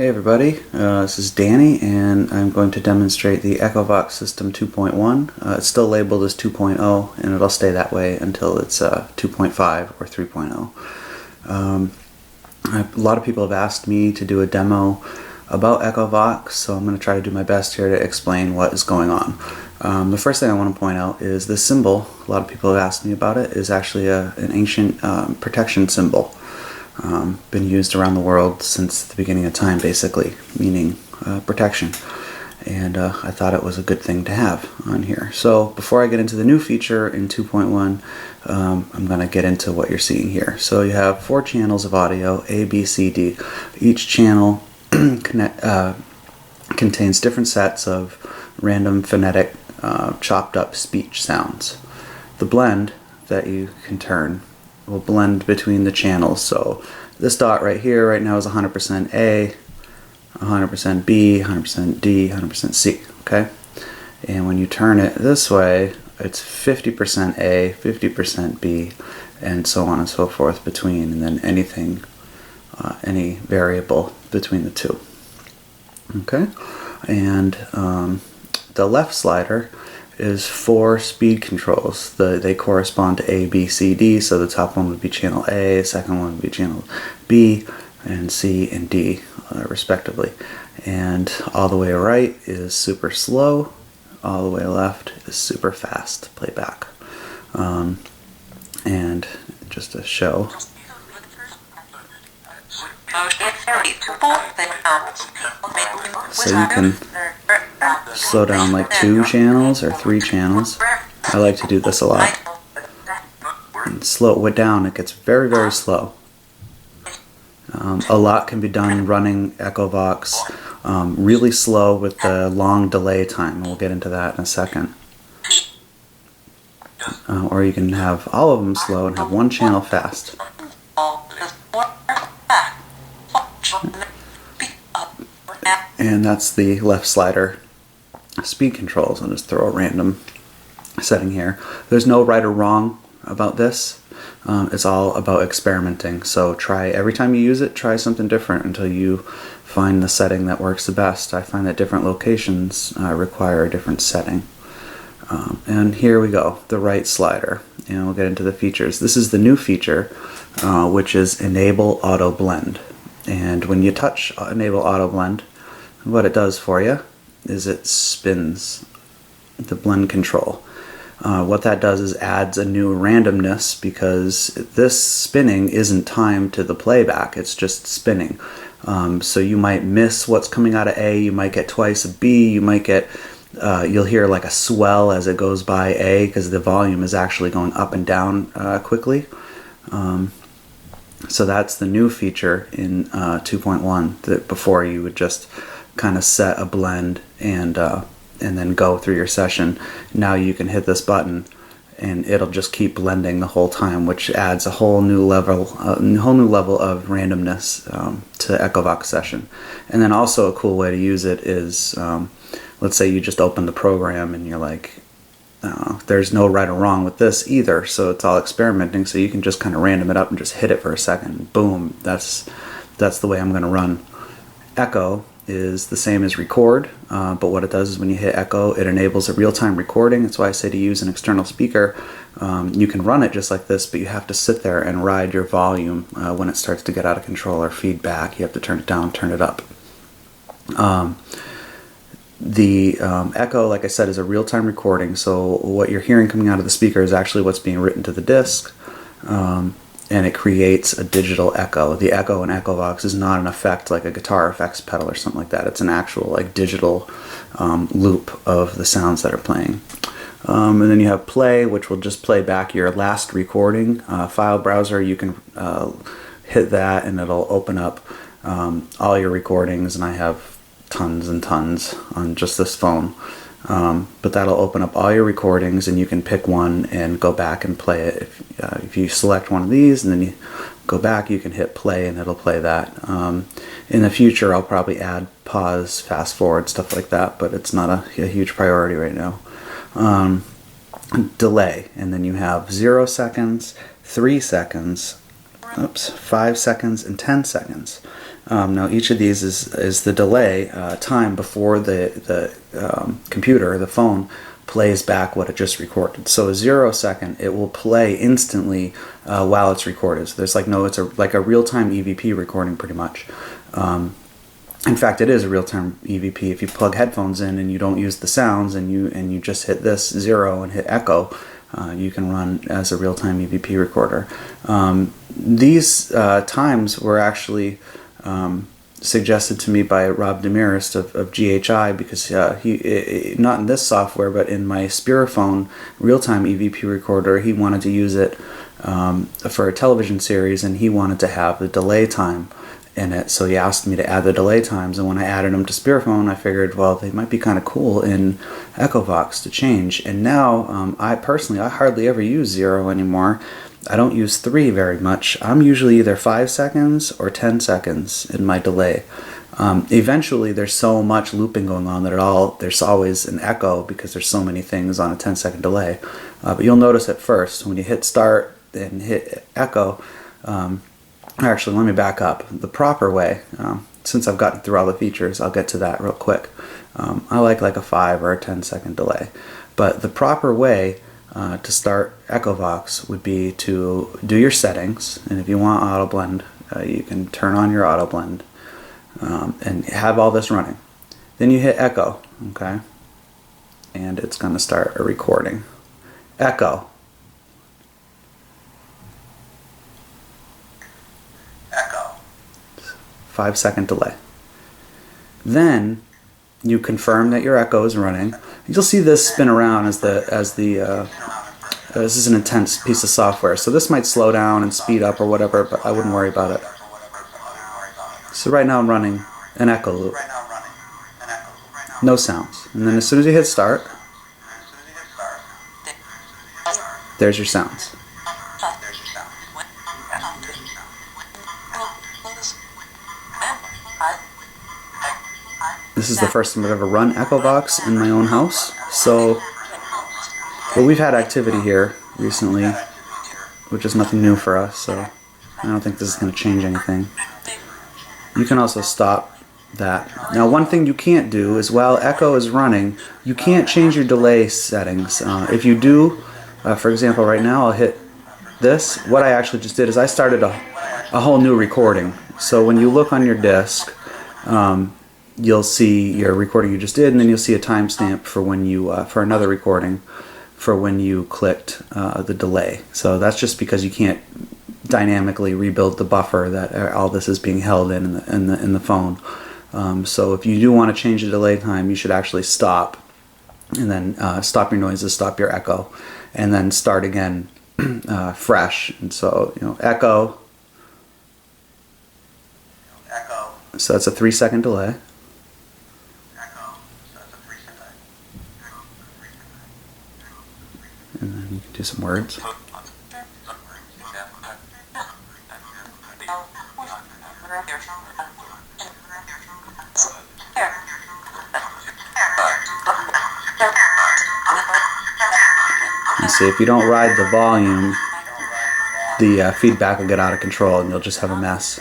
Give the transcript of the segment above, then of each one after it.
Hey everybody, this is Danny and I'm going to demonstrate the ECHOVOX system 2.1. It's still labeled as 2.0 and it'll stay that way until it's 2.5 or 3.0. A lot of people have asked me to do a demo about ECHOVOX, so I'm going to try to do my best here to explain what is going on. The first thing I want to point out is this symbol. A lot of people have asked me about it. Is actually an ancient protection symbol. Been used around the world since the beginning of time, basically, meaning protection. And I thought it was a good thing to have on here. So before I get into the new feature in 2.1, I'm going to get into what you're seeing here. So you have 4 channels of audio, A, B, C, D. Each channel contains different sets of random phonetic chopped up speech sounds. The blend that you can turn will blend between the channels. So this dot right here right now is 100% A, 100% B, 100% D, 100% C, okay? And when you turn it this way, it's 50% A, 50% B, and so on and so forth between, and then anything, any variable between the two, okay? And the left slider is 4 speed controls. They correspond to A, B, C, D, so the top one would be channel A, the second one would be channel B, and C and D, respectively. And all the way right is super slow, all the way left is super fast playback. And just to show, so you can slow down like 2 channels or 3 channels. I like to do this a lot. And slow it down, it gets very, very slow. A lot can be done running ECHOVOX really slow with the long delay time. We'll get into that in a second. Or you can have all of them slow and have one channel fast. And that's the left slider speed controls. I'll just throw a random setting here. There's no right or wrong about this. It's all about experimenting. So try, every time you use it, try something different until you find the setting that works the best. I find that different locations require a different setting. And here we go, the right slider. And we'll get into the features. This is the new feature, which is Enable Auto Blend. And when you touch Enable Auto Blend, what it does for you is it spins the blend control. What that does is adds a new randomness, because this spinning isn't timed to the playback, it's just spinning. So you might miss what's coming out of A, you might get twice a B, you might get, you'll hear like a swell as it goes by A, because the volume is actually going up and down quickly. So that's the new feature in 2.1, that before you would just kind of set a blend and then go through your session. Now you can hit this button and it'll just keep blending the whole time, which adds a whole new level of randomness to ECHOVOX session. And then also a cool way to use it is, let's say you just open the program and you're like, there's no right or wrong with this either, so it's all experimenting, so you can just kind of random it up and just hit it for a second. Boom, that's the way I'm going to run. Echo is the same as record, but what it does is when you hit echo, it enables a real-time recording. That's why I say to use an external speaker. You can run it just like this, but you have to sit there and ride your volume when it starts to get out of control or feedback. You have to turn it down, turn it up. The echo, like I said, is a real-time recording, so what you're hearing coming out of the speaker is actually what's being written to the disc, and it creates a digital echo. The echo in ECHOVOX is not an effect like a guitar effects pedal or something like that. It's an actual like digital loop of the sounds that are playing. And then you have play, which will just play back your last recording. File browser, you can hit that and it'll open up all your recordings, and I have tons and tons on just this phone. But that'll open up all your recordings and you can pick one and go back and play it. If you select one of these and then you go back, you can hit play and it'll play that. In the future I'll probably add pause, fast forward, stuff like that, but it's not a huge priority right now. Delay, and then you have 0 seconds, 3 seconds, 5 seconds, and 10 seconds. Now each of these is the delay time before the computer, the phone, plays back what it just recorded. So a 0 second, it will play instantly while it's recorded. So there's it's like a real-time EVP recording pretty much. In fact, it is a real-time EVP. If you plug headphones in and you don't use the sounds and you just hit this 0 and hit echo, you can run as a real-time EVP recorder. These times were actually suggested to me by Rob Demarest of GHI, because he not in this software but in my Spiraphone real-time EVP recorder, he wanted to use it for a television series, and he wanted to have the delay time in it, so he asked me to add the delay times, and when I added them to Spiraphone, I figured, well, they might be kind of cool in ECHOVOX to change. And now I hardly ever use 0 anymore. I don't use 3 very much. I'm usually either 5 seconds or 10 seconds in my delay. Eventually there's so much looping going on that there's always an echo because there's so many things on a 10-second delay. But you'll notice at first when you hit start and hit echo, actually, let me back up. The proper way, since I've gotten through all the features, I'll get to that real quick. I like a 5 or a 10-second delay. But the proper way to start ECHOVOX would be to do your settings, and if you want auto blend, you can turn on your auto blend and have all this running. Then you hit echo, okay? And it's going to start a recording. Echo. 5-second delay. Then you confirm that your echo is running. You'll see this spin around as this is an intense piece of software, so this might slow down and speed up or whatever, but I wouldn't worry about it. So right now I'm running an echo loop. No sounds. And then as soon as you hit start, there's your sounds. This is the first time I've ever run ECHOVOX in my own house, but we've had activity here recently, which is nothing new for us, so I don't think this is going to change anything. You can also stop that. Now, one thing you can't do is while echo is running, you can't change your delay settings. If you do, for example, right now I'll hit this. What I actually just did is I started a whole new recording. So when you look on your disk, you'll see your recording you just did, and then you'll see a timestamp for when you for another recording for when you clicked the delay. So that's just because you can't dynamically rebuild the buffer that all this is being held in the phone. So if you do want to change the delay time, you should actually stop, and then stop your noises, stop your echo, and then start again fresh. And so echo. So that's a 3-second delay. And then you can do some words. And see, if you don't ride the volume, the feedback will get out of control and you'll just have a mess.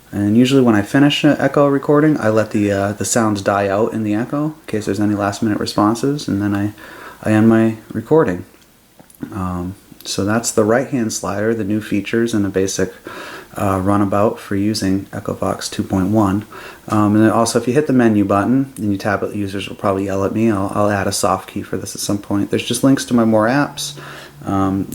And usually when I finish an echo recording, I let the sounds die out in the echo in case there's any last-minute responses, and then I end my recording. So that's the right-hand slider, the new features, and a basic runabout for using ECHOVOX 2.1. And then also, if you hit the menu button, and you tablet users will probably yell at me, I'll add a soft key for this at some point. There's just links to my more apps.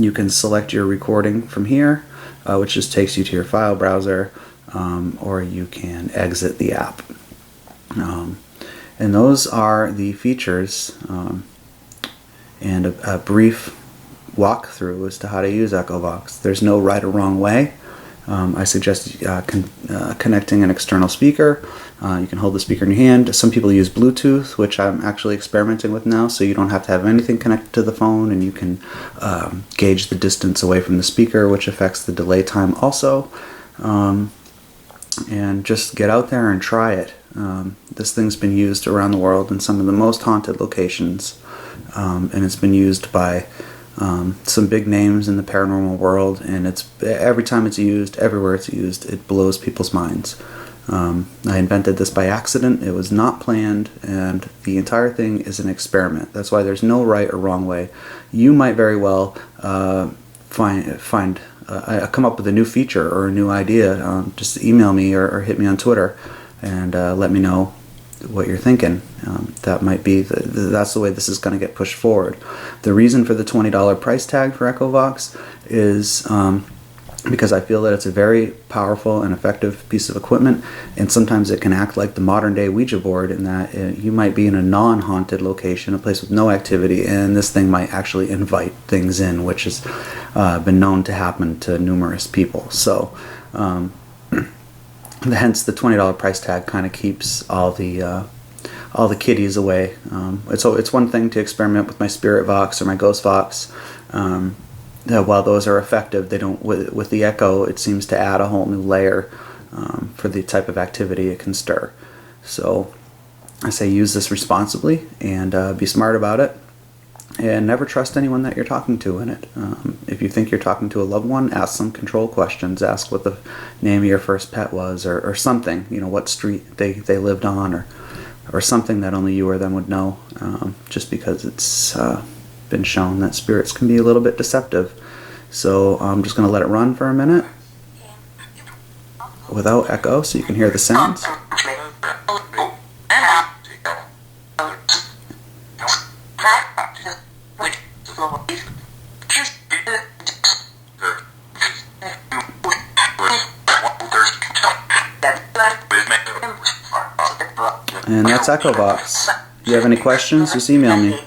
You can select your recording from here, which just takes you to your file browser. Or you can exit the app. And those are the features and a brief walkthrough as to how to use ECHOVOX. There's no right or wrong way. I suggest connecting an external speaker. You can hold the speaker in your hand. Some people use Bluetooth, which I'm actually experimenting with now, so you don't have to have anything connected to the phone, and you can gauge the distance away from the speaker, which affects the delay time also. And just get out there and try it. This thing's been used around the world in some of the most haunted locations, and it's been used by some big names in the paranormal world, and every time it's used, everywhere it's used, it blows people's minds. I invented this by accident. It was not planned, and the entire thing is an experiment. That's why there's no right or wrong way. You might very well come up with a new feature or a new idea. Just email me or hit me on Twitter and let me know what you're thinking. That might be that's the way this is going to get pushed forward. The reason for the $20 price tag for ECHOVOX is because I feel that it's a very powerful and effective piece of equipment, and sometimes it can act like the modern day Ouija board in that you might be in a non-haunted location, a place with no activity, and this thing might actually invite things in, which has been known to happen to numerous people. So hence the $20 price tag kind of keeps all the kiddies away. It's one thing to experiment with my Spirit Vox or my Ghost Vox. While those are effective, they don't. With the Echo, it seems to add a whole new layer for the type of activity it can stir. So I say use this responsibly and be smart about it, and never trust anyone that you're talking to in it. If you think you're talking to a loved one, ask some control questions. Ask what the name of your first pet was, or something. What street they lived on, or something that only you or them would know. Just because it's been shown that spirits can be a little bit deceptive. So I'm just going to let it run for a minute without echo so you can hear the sounds. And that's ECHOVOX. If you have any questions, just email me.